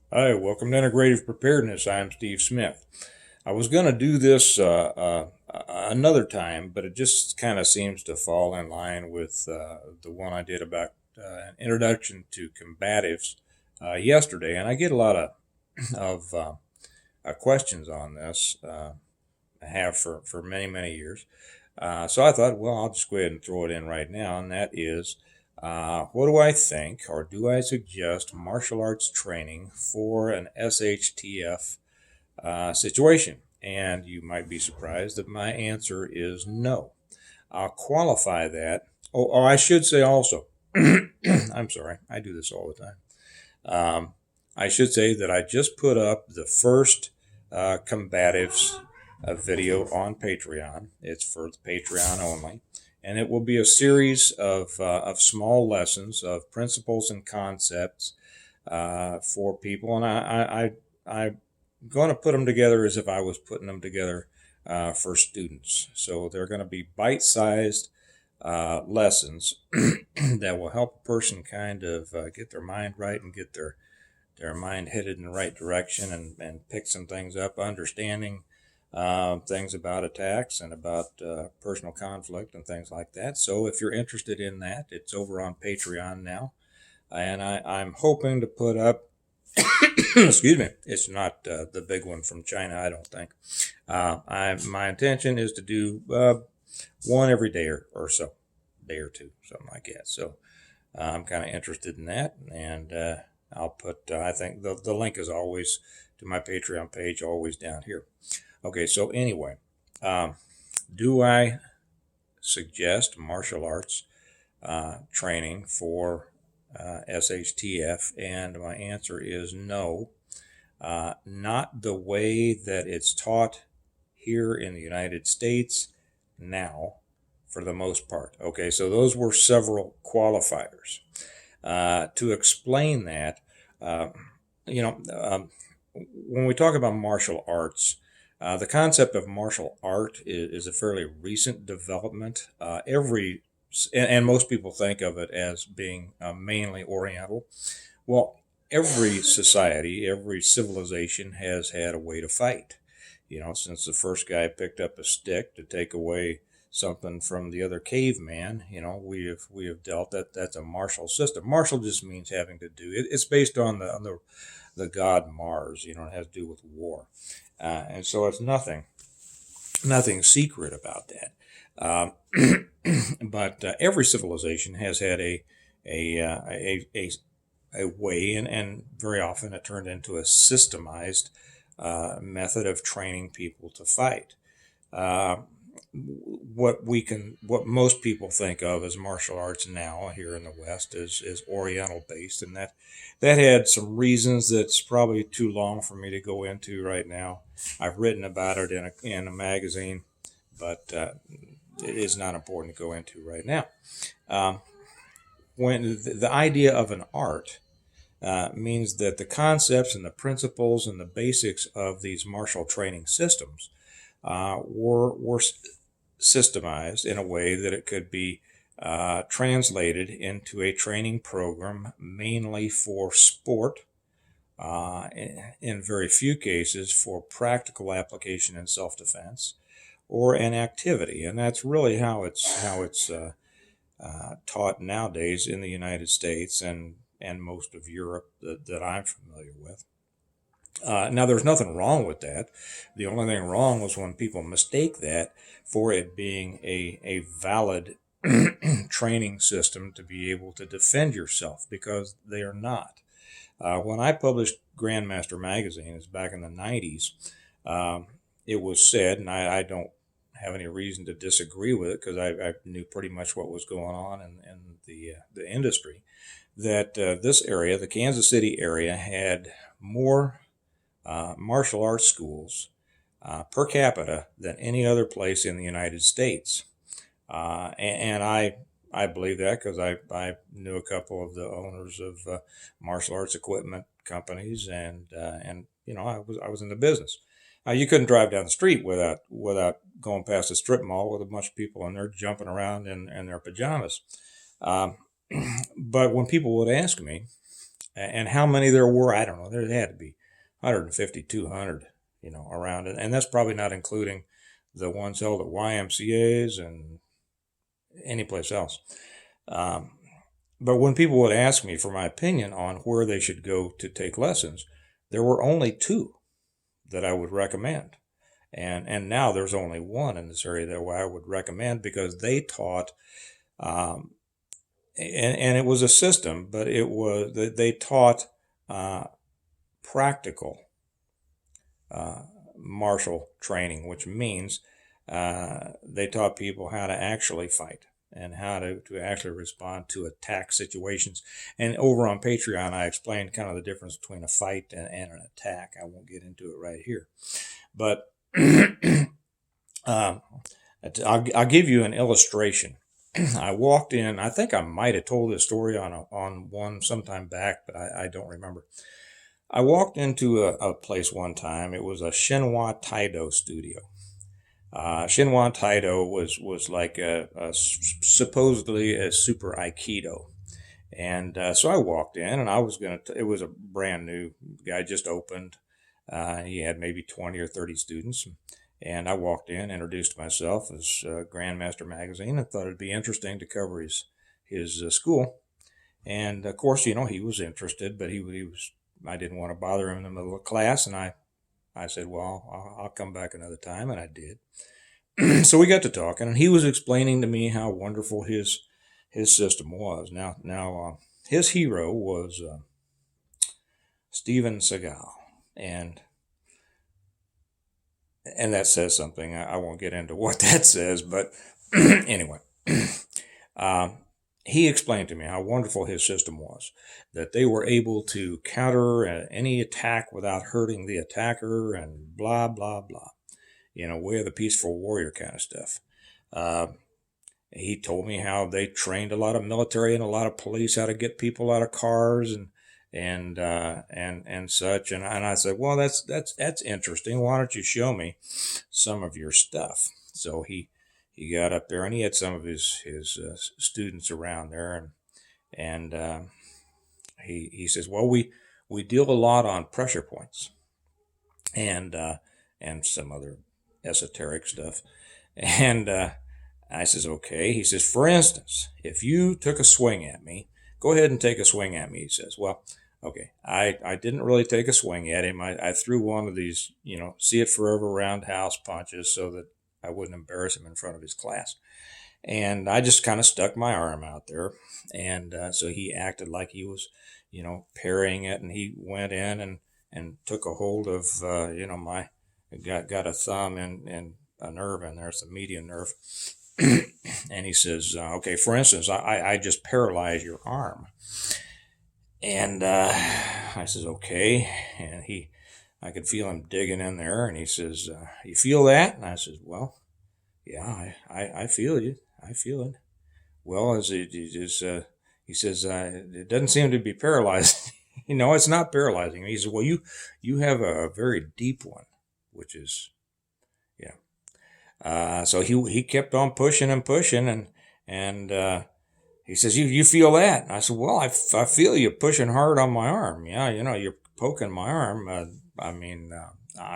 Hi, welcome to Integrative Preparedness. I'm Steve Smith. I was going to do this another time, but it just kind of seems to fall in line with the one I did about an introduction to combatives yesterday. And I get a lot of questions on this. I have for many, many years. So I thought, well, I'll just go ahead and throw it in right now, and that is what do I think, or do I suggest martial arts training for an SHTF situation? And you might be surprised that my answer is no. I'll qualify that. Oh, I should say also, I'm sorry, I do this all the time. I should say that I just put up the first combatives video on Patreon. It's for the Patreon only, and it will be a series of small lessons of principles and concepts for people. And I'm going to put them together as if I was putting them together for students. So they're going to be bite-sized lessons that will help a person kind of get their mind right and get their mind headed in the right direction and pick some things up, understanding things about attacks and about personal conflict and things like that. So if you're interested in that, it's over on Patreon now. And I'm hoping to put up, excuse me, it's not the big one from China, I don't think. My intention is to do one every day or so, day or two, something like that. So I'm kind of interested in that, and I'll put, I think the link is always to my Patreon page, always down here. Okay, so anyway, do I suggest martial arts training for SHTF? And my answer is no. Not the way that it's taught here in the United States now, for the most part. Okay, so those were several qualifiers. To explain that, when we talk about martial arts, the concept of martial art is a fairly recent development. And most people think of it as being mainly Oriental. Well, every society, every civilization has had a way to fight. Since the first guy picked up a stick to take away something from the other caveman, we have dealt that's a martial system. Martial just means having to do. It's based on the god Mars. It has to do with war, and so it's nothing secret about that. But every civilization has had a way, and very often it turned into a systemized method of training people to fight. What most people think of as martial arts now here in the West is Oriental based, and that had some reasons that's probably too long for me to go into right now. I've written about it in a magazine, but it is not important to go into right now. When the idea of an art means that the concepts and the principles and the basics of these martial training systems were systemized in a way that it could be translated into a training program mainly for sport, in very few cases for practical application in self-defense, or an activity. And that's really how it's taught nowadays in the United States and most of Europe that I'm familiar with. Now, there's nothing wrong with that. The only thing wrong was when people mistake that for it being a valid training system to be able to defend yourself, because they are not. When I published Grandmaster Magazine, it's back in the 90s, it was said, and I don't have any reason to disagree with it because I knew pretty much what was going on in the industry, that this area, the Kansas City area, had more martial arts schools per capita than any other place in the United States. And I believe that because I knew a couple of the owners of martial arts equipment companies, and I was in the business. You couldn't drive down the street without going past a strip mall with a bunch of people in there jumping around in their pajamas. But when people would ask me, And how many there were, I don't know. There had to be 150, 200, around it. And that's probably not including the ones held at YMCA's and any place else. But when people would ask me for my opinion on where they should go to take lessons, there were only two that I would recommend. And now there's only one in this area that I would recommend, because they taught, and it was a system, but they taught practical martial training, which means they taught people how to actually fight and how to actually respond to attack situations. And over on Patreon, I explained kind of the difference between a fight and an attack. I won't get into it right here. But I'll give you an illustration. I walked in, I think I might have told this story on one sometime back, but I don't remember. I walked into a place one time. It was a Shinwa Taido studio. Shinwa Taido was like supposedly a super Aikido. And so I walked in, and I was it was a brand new guy, just opened. He had maybe 20 or 30 students. And I walked in, introduced myself as Grandmaster Magazine, and thought it'd be interesting to cover his school. And of course, he was interested, but he was, I didn't want to bother him in the middle of class. And I said, well, I'll come back another time. And I did. So we got to talking, and he was explaining to me how wonderful his system was. Now, his hero was Steven Seagal, and that says something. I won't get into what that says, but anyway, he explained to me how wonderful his system was, that they were able to counter any attack without hurting the attacker, and blah, blah, blah. Way of the peaceful warrior kind of stuff. He told me how they trained a lot of military and a lot of police how to get people out of cars and such. And I said, well, that's interesting. Why don't you show me some of your stuff? So he got up there, and he had some of his students around there, and he says, well, we deal a lot on pressure points and some other esoteric stuff. And I says, okay. He says, for instance, if you took a swing at me, go ahead and take a swing at me. He says, well, okay, I didn't really take a swing at him. I threw one of these, see it forever roundhouse punches so that I wouldn't embarrass him in front of his class. And I just kind of stuck my arm out there. And so he acted like he was, parrying it. And he went in and took a hold of, my, got a thumb and a nerve in there. It's a median nerve. And he says, okay, for instance, I just paralyzed your arm. And I says, okay. And I could feel him digging in there. And he says, you feel that? And I says, well, yeah, I feel you. I feel it. Well, he says, it doesn't seem to be paralyzed. It's not paralyzing. He says, well, you have a very deep one, which is, yeah. So he kept on pushing and pushing, and he says, you feel that? And I said, well, I feel you pushing hard on my arm. Yeah, you're poking my arm. I'm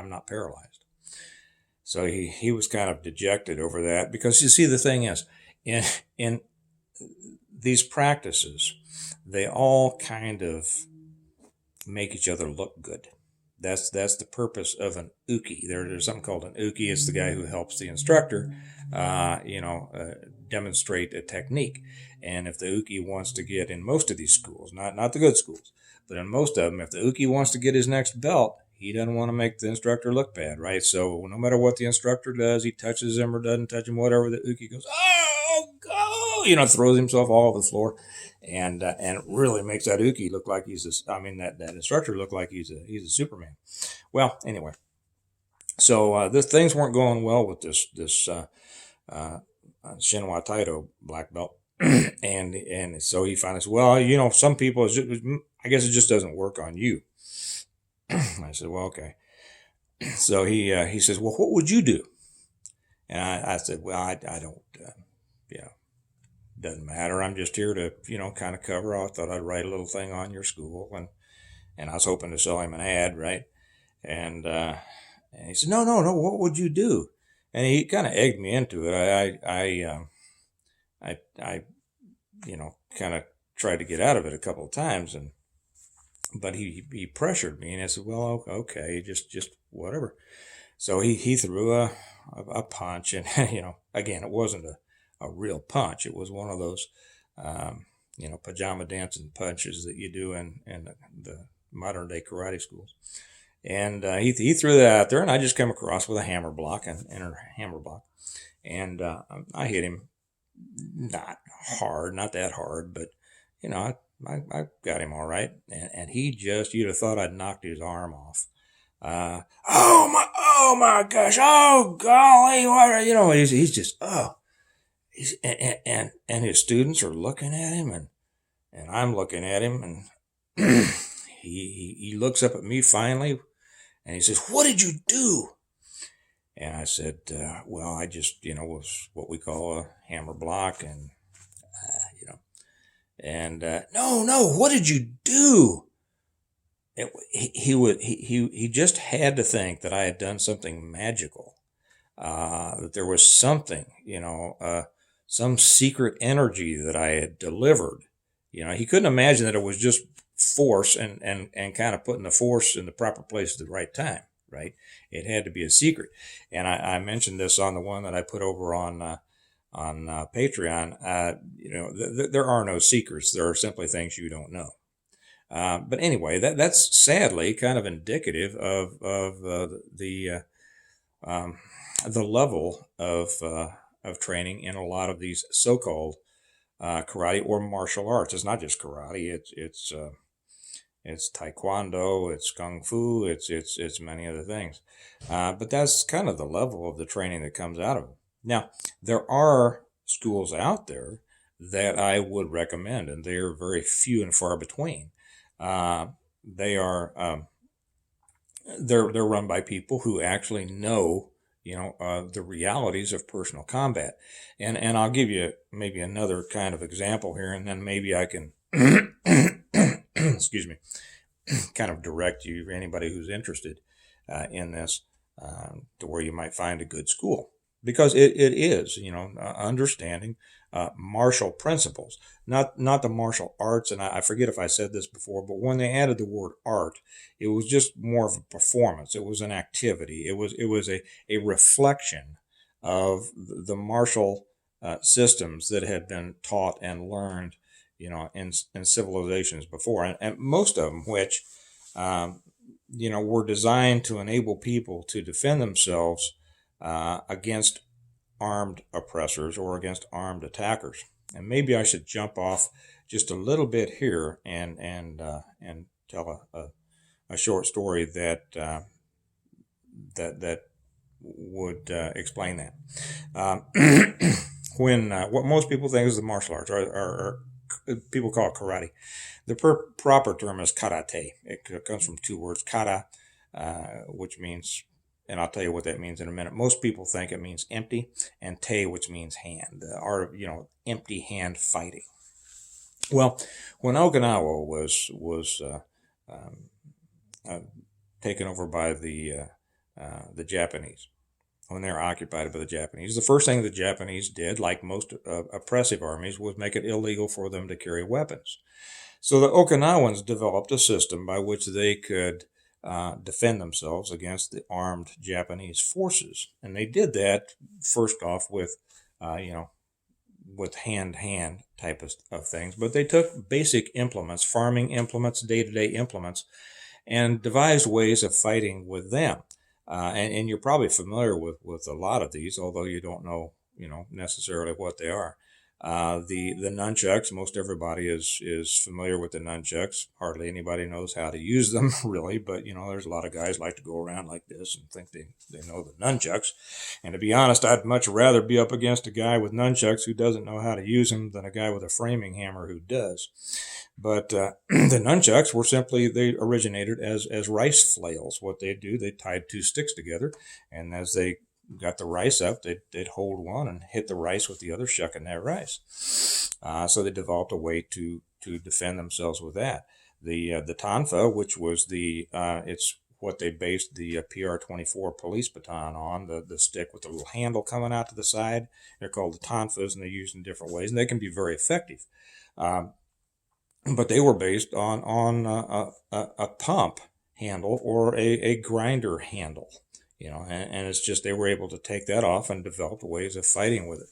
not paralyzed. So he was kind of dejected over that, because you see, the thing is, in these practices, they all kind of make each other look good. That's the purpose of an uke. There's something called an uke. It's the guy who helps the instructor, demonstrate a technique. And if the uke wants to get, in most of these schools, not the good schools, but in most of them, if the uke wants to get his next belt, he doesn't want to make the instructor look bad, right? So no matter what the instructor does, he touches him or doesn't touch him, whatever, the uke goes, oh, go, throws himself all over the floor. And it really makes that uke look like that instructor look like he's a Superman. Well, anyway, so things weren't going well with this Shinwa Taido black belt, and so he finally said, well, some people, I guess it just doesn't work on you. I said, well, okay. So he says, well, what would you do? And I said, well, I don't, doesn't matter. I'm just here to, kind of cover. I thought I'd write a little thing on your school, and I was hoping to sell him an ad, right? And he said, no, no, no. What would you do? And he kind of egged me into it. I kind of tried to get out of it a couple of times, but he pressured me, and I said, well, okay, just whatever. So he threw a punch, and again, it wasn't a real punch. It was one of those pajama dancing punches that you do in the modern day karate schools. And he threw that out there, and I just came across with a hammer block, an inner hammer block, and I hit him not hard, not that hard, but I got him all right, and he just, you'd have thought I'd knocked his arm off. Oh my gosh, oh golly, what, he's just, he's and his students are looking at him, and I'm looking at him, and he looks up at me finally, and he says, what did you do? And I said, well, I just, was what we call a hammer block, and no, what did you do? He just had to think that I had done something magical, that there was something, some secret energy that I had delivered. He couldn't imagine that it was just force and kind of putting the force in the proper place at the right time, right? It had to be a secret. And I mentioned this on the one that I put over on Patreon. There are no secrets. There are simply things you don't know. But anyway, that's sadly kind of indicative of the level of training in a lot of these so-called karate or martial arts. It's not just karate. It's taekwondo. It's kung fu. It's many other things. But that's kind of the level of the training that comes out of it. Now, there are schools out there that I would recommend, and they are very few and far between. They're run by people who actually know, the realities of personal combat. And I'll give you maybe another kind of example here, and then maybe I can, excuse me, kind of direct you, anybody who's interested in this, to where you might find a good school. Because it is, understanding martial principles, not the martial arts. And I forget if I said this before, but when they added the word art, it was just more of a performance. It was an activity. It was a reflection of the martial systems that had been taught and learned, in civilizations before, and most of them, which, were designed to enable people to defend themselves against armed oppressors or against armed attackers. And maybe I should jump off just a little bit here and tell a short story that would explain that. When what most people think is the martial arts, or people call it karate, the proper term is karate. It comes from two words, kara, which means, and I'll tell you what that means in a minute. Most people think it means empty, and te, which means hand, the art of, empty hand fighting. Well, when Okinawa was taken over by the Japanese, when they were occupied by the Japanese, the first thing the Japanese did, like most oppressive armies, was make it illegal for them to carry weapons. So the Okinawans developed a system by which they could defend themselves against the armed Japanese forces. And they did that first off with, with hand type of things. But they took basic implements, farming implements, day-to-day implements, and devised ways of fighting with them. And you're probably familiar with a lot of these, although you don't know, necessarily what they are. The nunchucks, most everybody is familiar with the nunchucks. Hardly anybody knows how to use them, really, but, there's a lot of guys like to go around like this and think they know the nunchucks. And to be honest, I'd much rather be up against a guy with nunchucks who doesn't know how to use them than a guy with a framing hammer who does. But the nunchucks were simply, they originated as rice flails. What they do, they tied two sticks together, and as they got the rice up, they'd hold one and hit the rice with the other, shucking that rice. So they developed a way to defend themselves with that. The tonfa, which was it's what they based the PR-24 police baton on, the stick with the little handle coming out to the side. They're called the tonfas, and they're used in different ways, and they can be very effective. But they were based on a pump handle or a grinder handle, and it's just they were able to take that off and develop ways of fighting with it.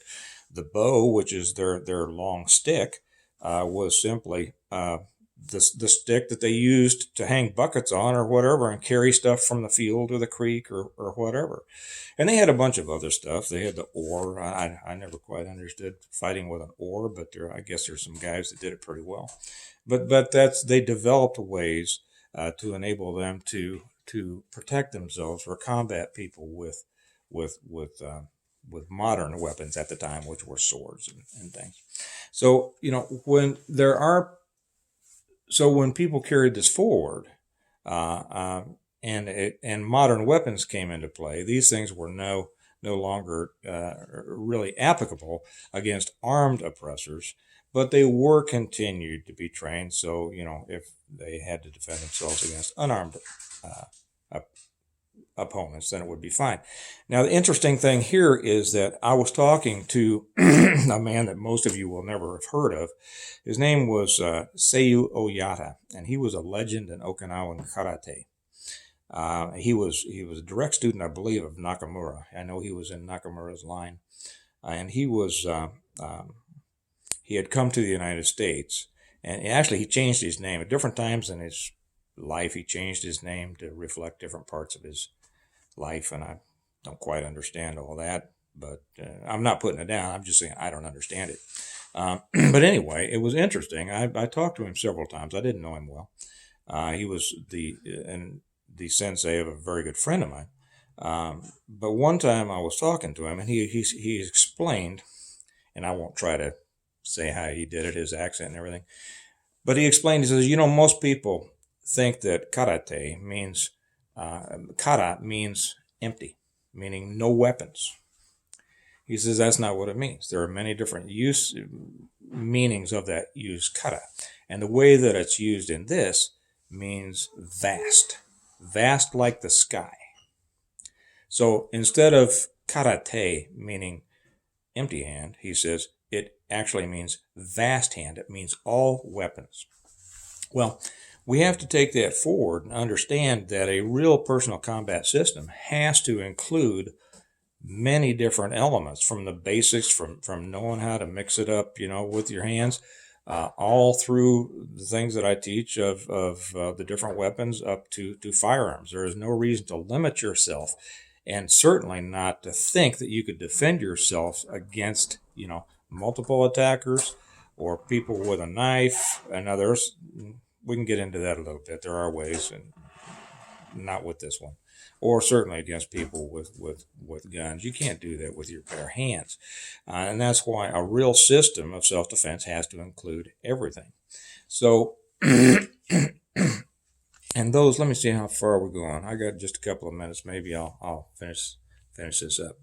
The bow, which is their long stick, was simply the stick that they used to hang buckets on or whatever and carry stuff from the field or the creek or whatever. And they had a bunch of other stuff. They had the oar. I never quite understood fighting with an oar, but I guess there's some guys that did it pretty well. But they developed ways to enable them to protect themselves or combat people with modern weapons at the time, which were swords and things. So when people carried this forward, and modern weapons came into play, these things were no longer really applicable against armed oppressors, but they were continued to be trained. So if they had to defend themselves against unarmed opponents, then it would be fine. Now, the interesting thing here is that I was talking to a man that most of you will never have heard of. His name was Seiyu Oyata, and he was a legend in Okinawan karate. He was a direct student, I believe, of Nakamura. I know he was in Nakamura's line, and he had come to the United States, and actually he changed his name at different times in his life. He changed his name to reflect different parts of his life, and I don't quite understand all that, but I'm not putting it down. I'm just saying I don't understand it. But anyway, it was interesting. I talked to him several times. I didn't know him well. He was the sensei of a very good friend of mine. But one time I was talking to him, and he explained, and I won't try to say how he did it, his accent and everything, but he explained, he says, most people think that karate means, kara means empty, meaning no weapons. He says that's not what it means. There are many different meanings of that use, kara. And the way that it's used in this means vast like the sky. So instead of karate meaning empty hand, he says it actually means vast hand. It means all weapons. Well, we have to take that forward and understand that a real personal combat system has to include many different elements, from the basics, from knowing how to mix it up, with your hands, all through the things that I teach of the different weapons up to firearms. There is no reason to limit yourself, and certainly not to think that you could defend yourself against, multiple attackers or people with a knife and others. We can get into that a little bit. There are ways, and not with this one. Or certainly against people with guns. You can't do that with your bare hands. And that's why a real system of self-defense has to include everything. So, and those, let me see how far we're going. I got just a couple of minutes. Maybe I'll finish this up.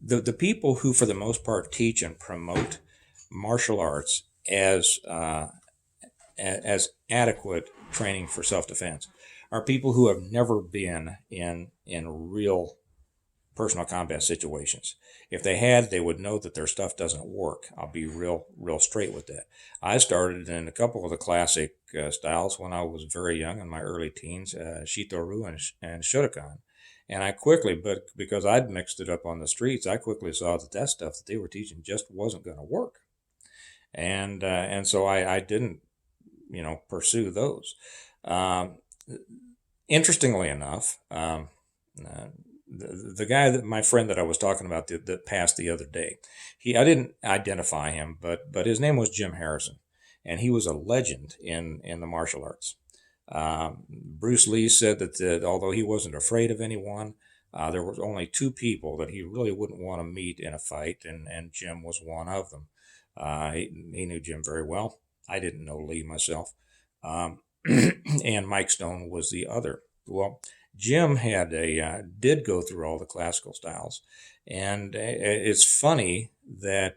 The people who, for the most part, teach and promote martial arts as adequate training for self-defense are people who have never been in real personal combat situations. If they had, they would know that their stuff doesn't work. I'll be real straight with that. I started in a couple of the classic styles when I was very young, in my early teens, Shito-ryu and Shotokan. And I quickly, but because I'd mixed it up on the streets, I quickly saw that stuff that they were teaching just wasn't going to work. And so I didn't, pursue those. Interestingly enough, the guy my friend that I was talking about that passed the other day, I didn't identify him, but his name was Jim Harrison, and he was a legend in the martial arts. Bruce Lee said that although he wasn't afraid of anyone, there were only two people that he really wouldn't want to meet in a fight, and Jim was one of them. He knew Jim very well. I didn't know Lee myself. And Mike Stone was the other. Well, Jim had did go through all the classical styles, and it's funny that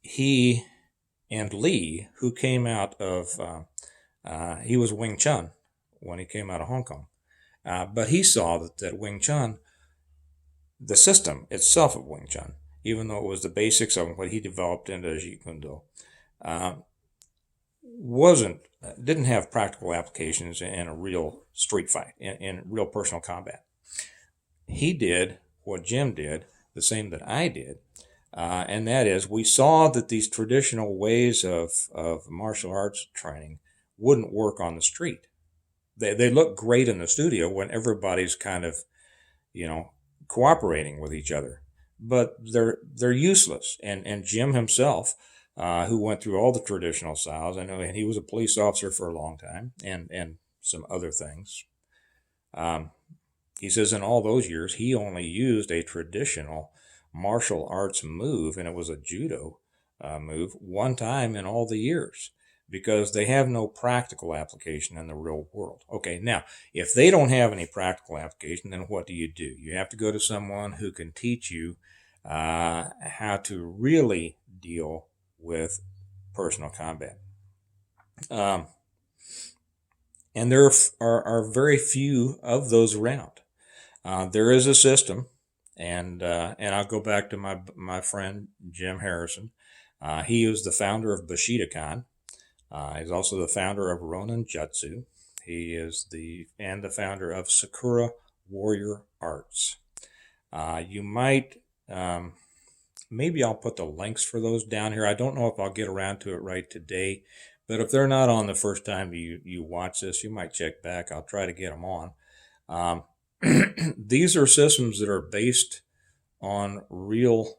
he and Lee, who came out of he was Wing Chun when he came out of Hong Kong, but he saw that Wing Chun, the system itself of Wing Chun, even though it was the basics of what he developed into Jeet Kune Do, uh, wasn't didn't have practical applications in a real street fight, in real personal combat. He did what Jim did, the same that I did, and that is we saw that these traditional ways of martial arts training wouldn't work on the street. They look great in the studio when everybody's kind of, you know, cooperating with each other, but they're useless. And Jim himself, who went through all the traditional styles, I know, and he was a police officer for a long time, and some other things. Um, he says in all those years he only used a traditional martial arts move, and it was a judo move, one time in all the years, because they have no practical application in the real world. Okay, now, if they don't have any practical application, then what do? You have to go to someone who can teach you how to really deal with personal combat. Um, and there are very few of those around. There is a system, and I'll go back to my friend Jim Harrison. He was the founder of Bushidokan. He's also the founder of Ronin Jutsu. He is the founder of Sakura Warrior Arts. You might maybe I'll put the links for those down here. I don't know if I'll get around to it right today, but if they're not on the first time you watch this, you might check back. I'll try to get them on. Um, these are systems that are based on real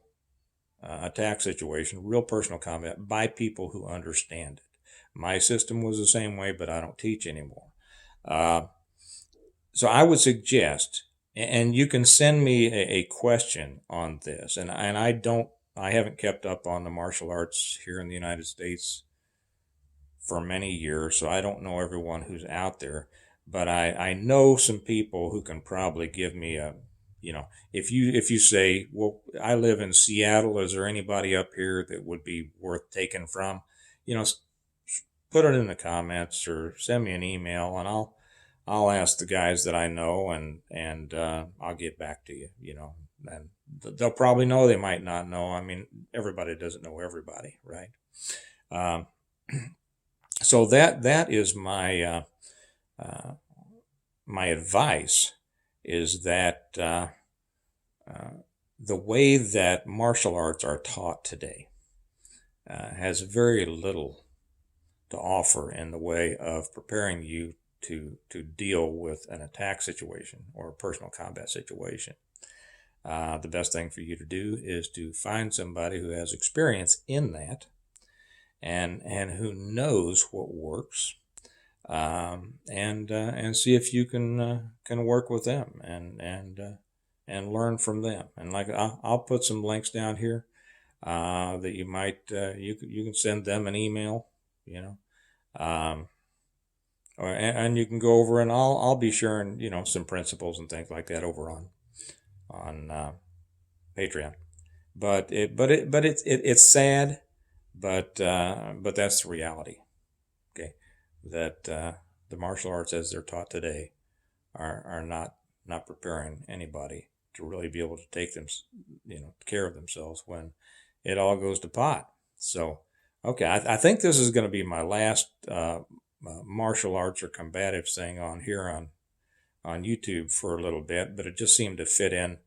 attack situation, real personal combat by people who understand it. My system was the same way, but I don't teach anymore. Uh, so I would suggest, and you can send me a question on this, and I haven't kept up on the martial arts here in the United States for many years, so I don't know everyone who's out there, but I know some people who can probably give me a, if you say, well, I live in Seattle, is there anybody up here that would be worth taking from? Put it in the comments or send me an email, and I'll ask the guys that I know, and I'll get back to you. And they'll probably know, they might not know. I mean, everybody doesn't know everybody, right? Um, so that is my advice, is that the way that martial arts are taught today has very little to offer in the way of preparing you to deal with an attack situation or a personal combat situation. The best thing for you to do is to find somebody who has experience in that, and who knows what works, and see if you can work with them and learn from them. And like I'll put some links down here that you might you can send them an email, um, and you can go over, and I'll be sharing some principles and things like that over on Patreon. But it's sad, but that's the reality. Okay, that the martial arts as they're taught today are not preparing anybody to really be able to take them care of themselves when it all goes to pot. So okay, I think this is going to be my last martial arts or combative thing on here on YouTube for a little bit, but it just seemed to fit in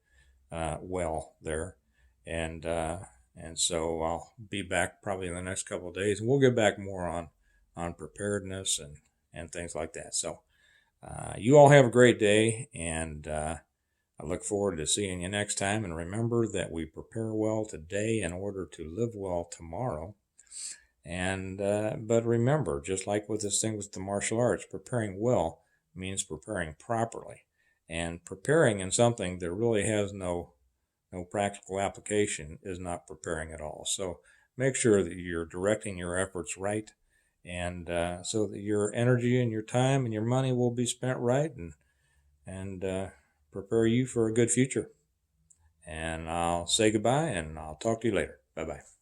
well there, and so I'll be back probably in the next couple of days, and we'll get back more on preparedness and things like that. So you all have a great day, and I look forward to seeing you next time. And remember that we prepare well today in order to live well tomorrow. And but remember, just like with this thing with the martial arts, preparing well means preparing properly, and preparing in something that really has no practical application is not preparing at all. So make sure that you're directing your efforts right, and so that your energy and your time and your money will be spent right, and prepare you for a good future. And I'll say goodbye, and I'll talk to you later. Bye-bye.